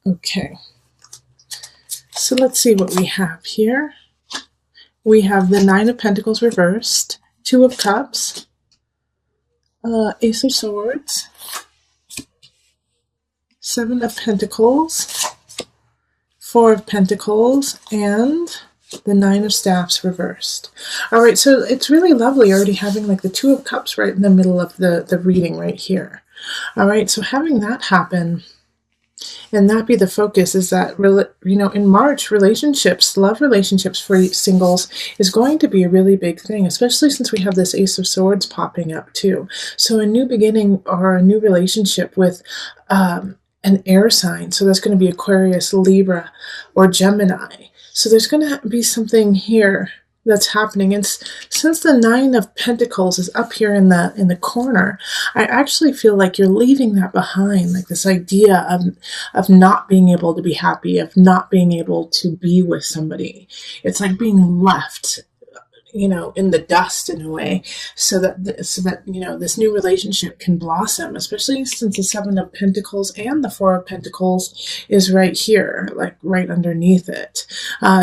Okay, so let's see what we have here. We have the Nine of Pentacles reversed, Two of Cups, Ace of Swords, Seven of Pentacles, Four of Pentacles, and the Nine of Staffs reversed. All right, so it's really lovely already having like the Two of Cups right in the middle of the reading right here. All right, so having that happen and that be the focus is that, you know, in March, relationships, love relationships for singles is going to be a really big thing, especially since we have this Ace of Swords popping up too. So a new beginning or a new relationship with an air sign. So that's going to be Aquarius, Libra, or Gemini. So there's going to be something here that's happening. And since the Nine of Pentacles is up here in the corner, I actually feel like you're leaving that behind, like this idea of not being able to be happy, of not being able to be with somebody. It's like being left, you know, in the dust in a way, so that you know, this new relationship can blossom, especially since the Seven of Pentacles and the Four of Pentacles is right here, like right underneath it.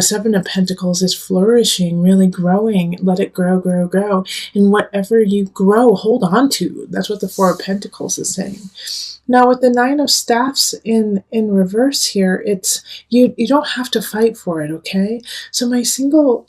Seven of Pentacles is flourishing, really growing. Let it grow, grow, grow. And whatever you grow, hold on to. That's what the Four of Pentacles is saying. Now with the Nine of Staffs in reverse here, it's you don't have to fight for it, okay? So my single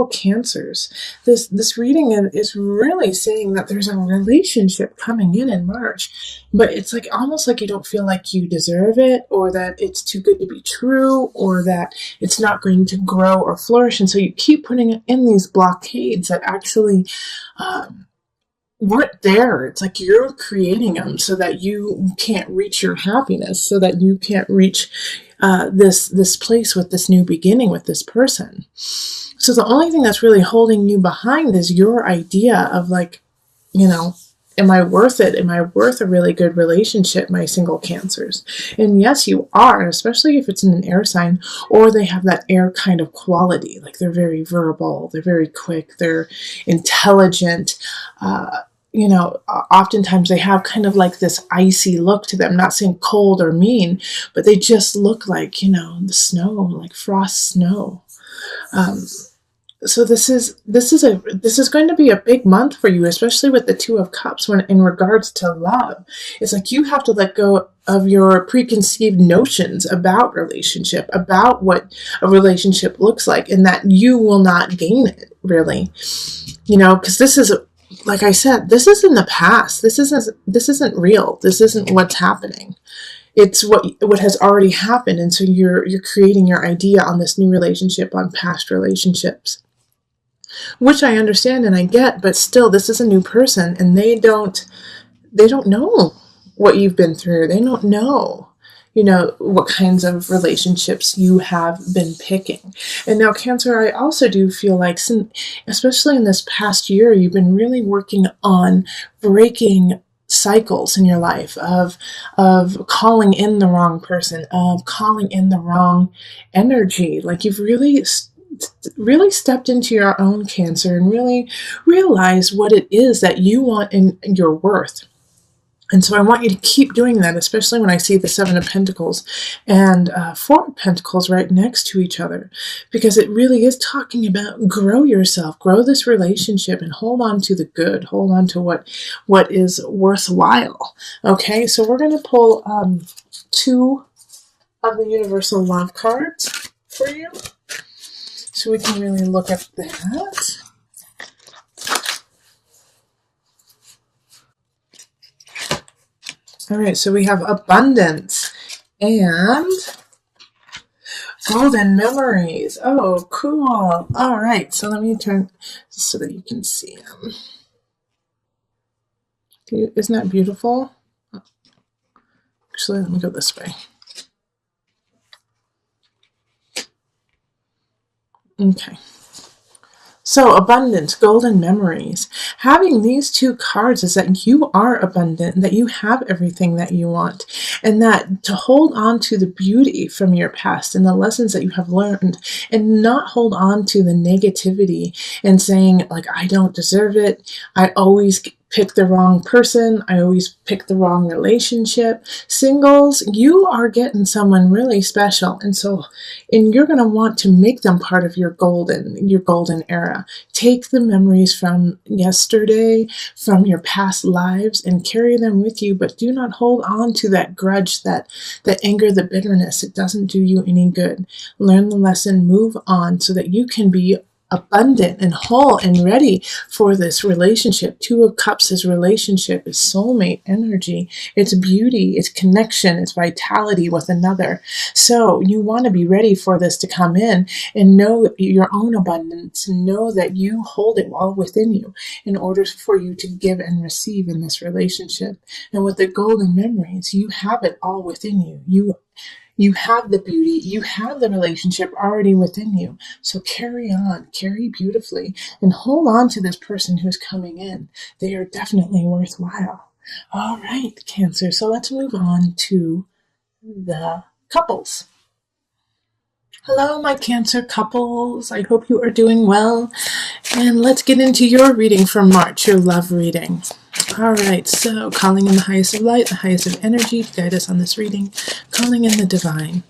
Cancers, this reading is really saying that there's a relationship coming in March, but it's like almost like you don't feel like you deserve it, or that it's too good to be true, or that it's not going to grow or flourish, and so you keep putting in these blockades that actually weren't there. It's like you're creating them so that you can't reach your happiness, so that you can't reach this place with this new beginning with this person. So the only thing that's really holding you behind is your idea of, like, you know, am I worth it? Am I worth a really good relationship, my single Cancers? And yes, you are, especially if it's in an air sign, or they have that air kind of quality. Like they're very verbal, they're very quick, they're intelligent. You know, oftentimes they have kind of like this icy look to them, not saying cold or mean, but they just look like, you know, the snow, like frost snow. So this is going to be a big month for you, especially with the Two of Cups when in regards to love. It's like you have to let go of your preconceived notions about relationship, about what a relationship looks like, and that you will not gain it, really. You know, because this is, like I said, this is in the past. This isn't real. This isn't what's happening. It's what has already happened, and so you're creating your idea on this new relationship, on past relationships, which I understand and I get, but still, this is a new person, and they don't know what you've been through. They don't know, you know, what kinds of relationships you have been picking. And now, Cancer, I also do feel like, especially in this past year, you've been really working on breaking cycles in your life of calling in the wrong person, of calling in the wrong energy. Like you've really stepped into your own, Cancer, and really realized what it is that you want in your worth. And so I want you to keep doing that, especially when I see the Seven of Pentacles and Four of Pentacles right next to each other, because it really is talking about grow yourself, grow this relationship, and hold on to the good, hold on to what is worthwhile. Okay, so we're going to pull two of the Universal Love cards for you, so we can really look at that. All right, so we have abundance and golden memories. Oh, cool. All right, so let me turn so that you can see them. Isn't that beautiful? Actually, let me go this way. Okay. So abundance, golden memories. Having these two cards is that you are abundant, that you have everything that you want, and that to hold on to the beauty from your past and the lessons that you have learned, and not hold on to the negativity and saying, like, I don't deserve it. I always pick the wrong person. I always pick the wrong relationship. Singles, you are getting someone really special. And you're going to want to make them part of your golden era. Take the memories from yesterday, from your past lives, and carry them with you, but do not hold on to that grudge, that anger, the bitterness. It doesn't do you any good. Learn the lesson, move on so that you can be abundant and whole and ready for this relationship. Two of Cups is relationship, is soulmate energy. It's beauty, it's connection, it's vitality with another. So you want to be ready for this to come in and know your own abundance. Know that you hold it all within you in order for you to give and receive in this relationship. And with the golden memories, you have it all within you. You have the beauty, you have the relationship already within you. So carry on, carry beautifully, and hold on to this person who's coming in. They are definitely worthwhile. All right, Cancer. So let's move on to the couples. Hello, my Cancer couples. I hope you are doing well. And let's get into your reading for March, your love reading. All right, so calling in the highest of light, the highest of energy to guide us on this reading. Calling in the divine.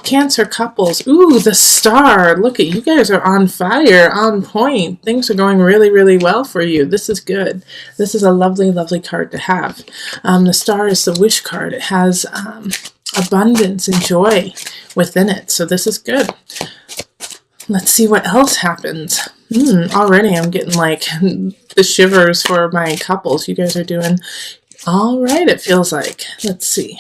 Cancer couples. Ooh, the star. Look at you guys are on fire, on point. Things are going really, really well for you. This is good. This is a lovely, lovely card to have. The star is the wish card. It has abundance and joy within it. So this is good. Let's see what else happens. Already I'm getting like the shivers for my couples. You guys are doing all right, it feels like. Let's see.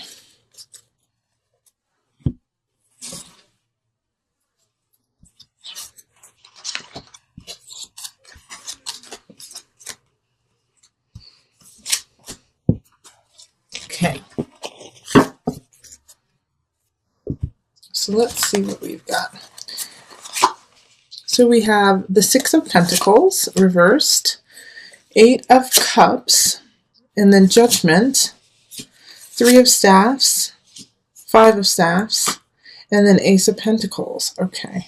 Okay. So let's see what we've got. So we have the Six of Pentacles reversed, Eight of Cups, and then Judgment, Three of Staffs, Five of Staffs, and then Ace of Pentacles. Okay.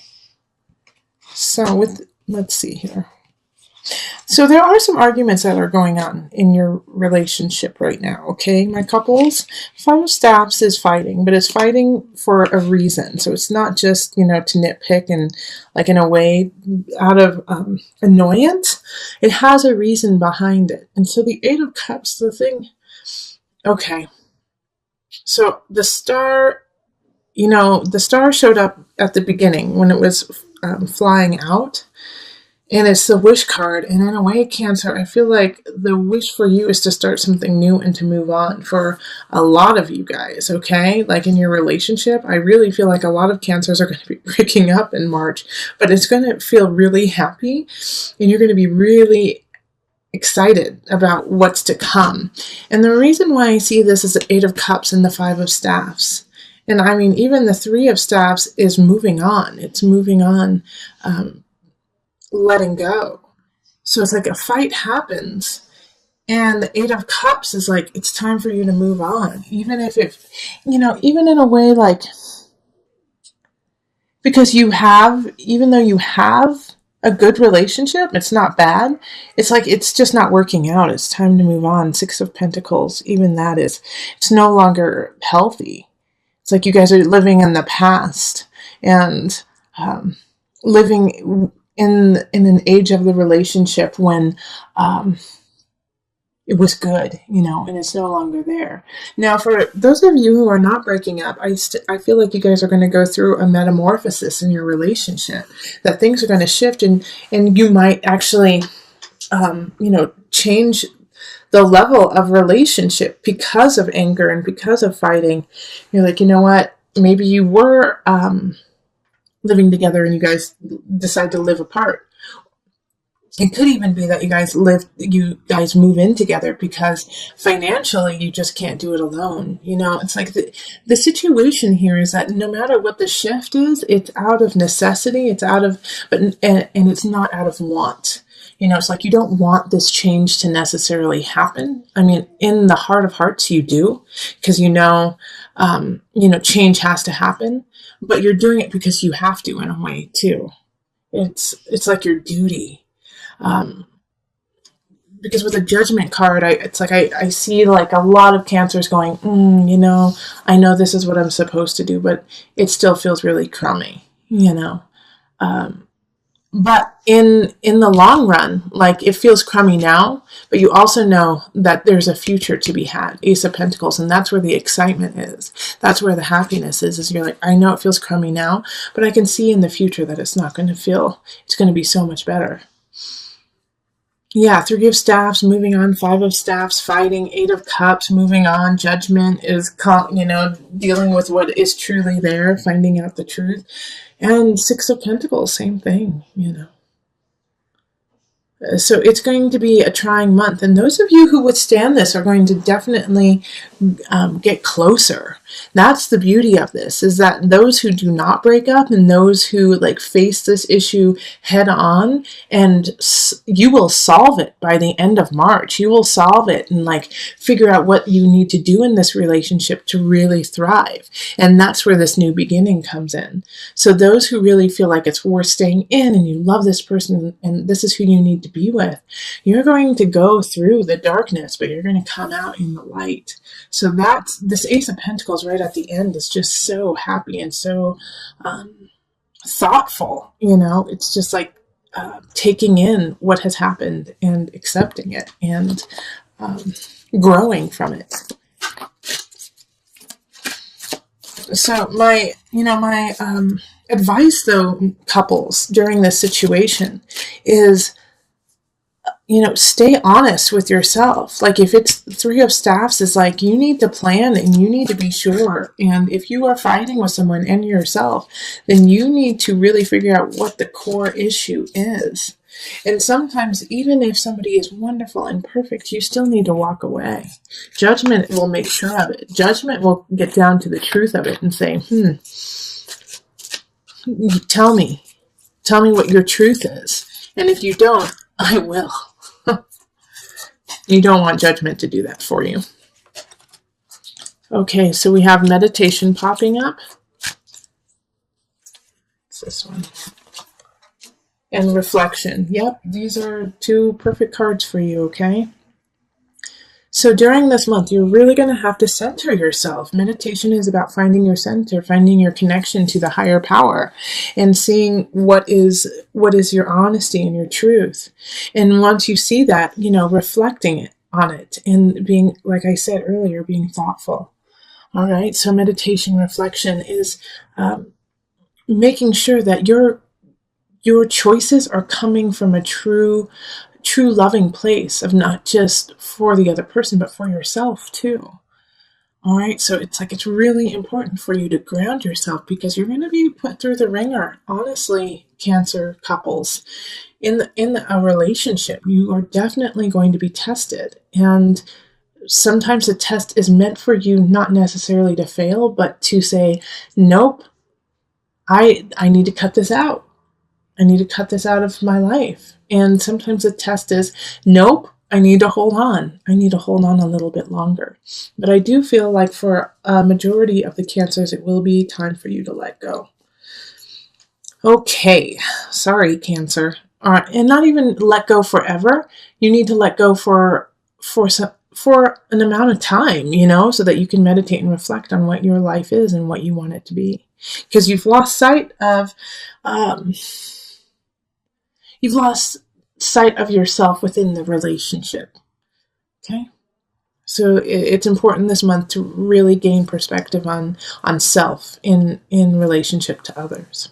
So let's see here. So there are some arguments that are going on in your relationship right now, okay, my couples? Five of Staffs is fighting, but it's fighting for a reason. So it's not just, to nitpick and like in a way out of annoyance. It has a reason behind it. And so the Eight of Cups, the thing, okay. So the star, the star showed up at the beginning when it was flying out. And it's the wish card. And in a way, Cancer, I feel like the wish for you is to start something new and to move on for a lot of you guys, okay? Like in your relationship, I really feel like a lot of Cancers are going to be breaking up in March, but it's going to feel really happy and you're going to be really excited about what's to come. And the reason why I see this is the Eight of Cups and the Five of Staffs. And I mean, even the Three of Staffs is moving on. It's moving on. Letting go. So it's like a fight happens and the Eight of Cups is like, it's time for you to move on. Even if even in a way like, because even though you have a good relationship, it's not bad. It's like, it's just not working out. It's time to move on. Six of Pentacles, even that it's no longer healthy. It's like you guys are living in the past and living in an age of the relationship when it was good, and it's no longer there. Now, for those of you who are not breaking up, I feel like you guys are going to go through a metamorphosis in your relationship, that things are going to shift and you might actually, change the level of relationship because of anger and because of fighting. You're like, you know what? Maybe you were living together and you guys decide to live apart. It could even be that you guys move in together because financially you just can't do it alone. It's like the situation here is that no matter what the shift is, it's out of necessity, and it's not out of want. It's like you don't want this change to necessarily happen. I mean, in the heart of hearts, you do, because change has to happen, but you're doing it because you have to in a way too. It's like your duty. because with a Judgment card, it's like I see like a lot of Cancers going, I know this is what I'm supposed to do, but it still feels really crummy, But in the long run, like it feels crummy now, but you also know that there's a future to be had. Ace of Pentacles, and that's where the excitement is. That's where the happiness is you're like, I know it feels crummy now, but I can see in the future that it's not going to feel, it's going to be so much better. Yeah, Three of Staffs, moving on, Five of Staffs, fighting, Eight of Cups, moving on, Judgment is, dealing with what is truly there, finding out the truth. And Six of Pentacles, same thing, So it's going to be a trying month. And those of you who withstand this are going to definitely get closer. That's the beauty of this, is that those who do not break up and those who face this issue head on, and you will solve it by the end of March. You will solve it and figure out what you need to do in this relationship to really thrive. And that's where this new beginning comes in. So those who really feel like it's worth staying in and you love this person and this is who you need to be with, you're going to go through the darkness, but you're going to come out in the light. So that's this Ace of Pentacles right at the end is just so happy and so thoughtful. It's just taking in what has happened and accepting it and growing from it. So my advice though, couples, during this situation is, stay honest with yourself. If it's Three of Staffs, is you need to plan and you need to be sure. And if you are fighting with someone and yourself, then you need to really figure out what the core issue is. And sometimes, even if somebody is wonderful and perfect, you still need to walk away. Judgment will make sure of it. Judgment will get down to the truth of it and say, tell me what your truth is. And if you don't, I will. You don't want Judgment to do that for you. Okay, so we have meditation popping up. It's this one. And reflection. Yep, these are two perfect cards for you, okay? So during this month, you're really going to have to center yourself. Meditation is about finding your center, finding your connection to the higher power, and seeing what is your honesty and your truth. And once you see that, reflecting on it and being, like I said earlier, being thoughtful. All right, so meditation reflection is making sure that your choices are coming from a true loving place of not just for the other person, but for yourself too. All right. So it's really important for you to ground yourself, because you're going to be put through the ringer. Honestly, Cancer couples, in a relationship, you are definitely going to be tested. And sometimes the test is meant for you, not necessarily to fail, but to say, nope, I need to cut this out. I need to cut this out of my life. And sometimes the test is, nope, I need to hold on. I need to hold on a little bit longer. But I do feel like for a majority of the Cancers, it will be time for you to let go. Okay, sorry, Cancer. And not even let go forever. You need to let go for an amount of time, so that you can meditate and reflect on what your life is and what you want it to be. Because you've lost sight of yourself within the relationship. Okay? So it's important this month to really gain perspective on self in relationship to others.